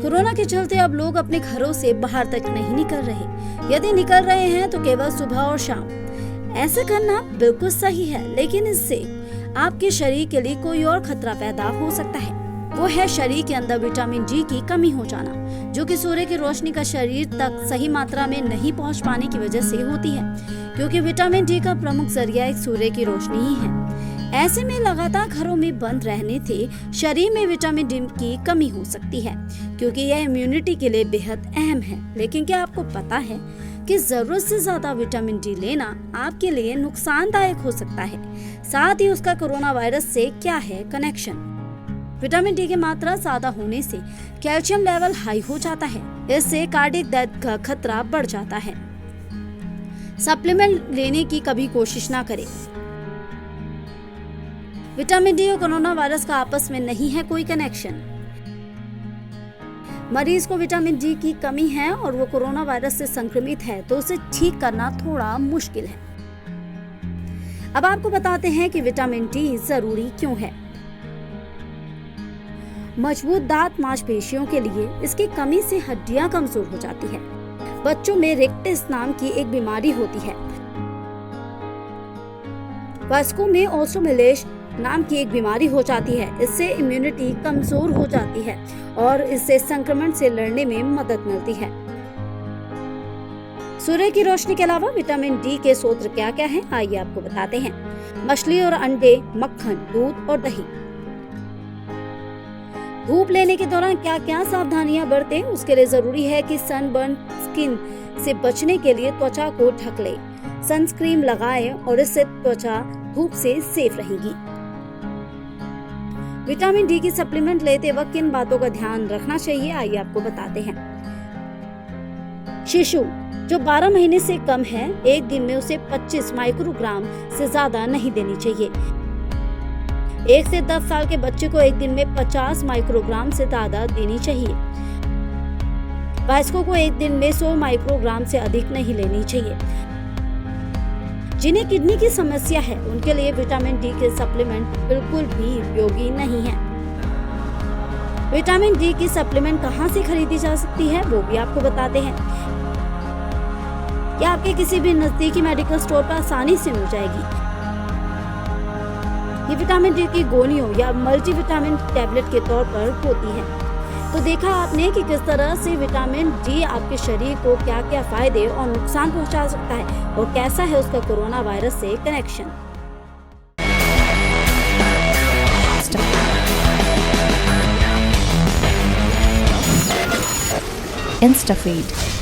Corona के चलते अब लोग अपने घरों से बाहर तक नहीं निकल रहे। यदि निकल रहे हैं तो केवल सुबह और शाम। ऐसा करना बिल्कुल सही है, लेकिन इससे आपके शरीर के लिए कोई और खतरा पैदा हो सकता है। वो है शरीर के अंदर विटामिन डी की कमी हो जाना, जो कि सूर्य की रोशनी का शरीर तक सही मात्रा में नहीं पहुंच पाने की वजह से होती है, क्योंकि विटामिन डी का प्रमुख जरिया एक सूर्य की रोशनी ही है। ऐसे में लगातार घरों में बंद रहने से शरीर में विटामिन डी की कमी हो सकती है, क्योंकि यह इम्यूनिटी के लिए बेहद अहम है। लेकिन क्या आपको पता है कि जरूरत से ज्यादा विटामिन डी लेना आपके लिए नुकसानदायक हो सकता है? साथ ही उसका कोरोना वायरस से क्या है कनेक्शन? विटामिन डी की मात्रा ज्यादा होने से कैल्शियम लेवल हाई हो जाता है। इससे कार्डियक डेथ का खतरा बढ़ जाता है। सप्लीमेंट लेने की कभी कोशिश ना करें। विटामिन डी और कोरोना वायरस का आपस में नहीं है कोई कनेक्शन। मरीज को विटामिन डी की कमी है और वो कोरोना वायरस से संक्रमित है तो उसे ठीक करना थोड़ा मुश्किल है। अब आपको बताते हैं कि विटामिन डी जरूरी क्यों है। मजबूत दांत मांसपेशियों के लिए इसकी कमी से हड्डियां कमजोर हो जाती है। बच्चों में रिकेट्स नाम की एक बीमारी होती है। वयस्कों में ओस्टोमेलेश नाम की एक बीमारी हो जाती है। इससे इम्यूनिटी कमजोर हो जाती है और इससे संक्रमण से लड़ने में मदद मिलती है। सूर्य की रोशनी के अलावा विटामिन डी के स्रोत क्या क्या हैं, आइए आपको बताते हैं। मछली और अंडे, मक्खन, दूध और दही। धूप लेने के दौरान क्या क्या सावधानियां बरतें, उसके लिए जरूरी है कि सनबर्न स्किन से बचने के लिए त्वचा को ढक ले, सनस्क्रीन लगाएं और इससे त्वचा धूप से सेफ रहेगी। विटामिन डी की सप्लीमेंट लेते वक्त किन बातों का ध्यान रखना चाहिए, आइए आपको बताते हैं। शिशु जो 12 महीने से कम है, एक दिन में उसे 25 माइक्रोग्राम से ज्यादा नहीं देनी चाहिए। 1 से 10 साल के बच्चे को एक दिन में 50 माइक्रोग्राम से ज्यादा देनी चाहिए। वयस्कों को एक दिन में 100 माइक्रोग्राम से अधिक नहीं लेनी चाहिए। जिन्हें किडनी की समस्या है उनके लिए विटामिन डी के सप्लीमेंट बिल्कुल भी उपयोगी नहीं है। विटामिन डी की सप्लीमेंट कहां से खरीदी जा सकती है, वो भी आपको बताते हैं। या आपके किसी भी नजदीकी मेडिकल स्टोर पर आसानी से मिल जाएगी। ये विटामिन डी की गोलियों या मल्टीविटामिन टैबलेट के तौर पर होती है। तो देखा आपने कि किस तरह से विटामिन डी आपके शरीर को क्या क्या फायदे और नुकसान पहुंचा सकता है और कैसा है उसका कोरोना वायरस से कनेक्शन। InstaFeed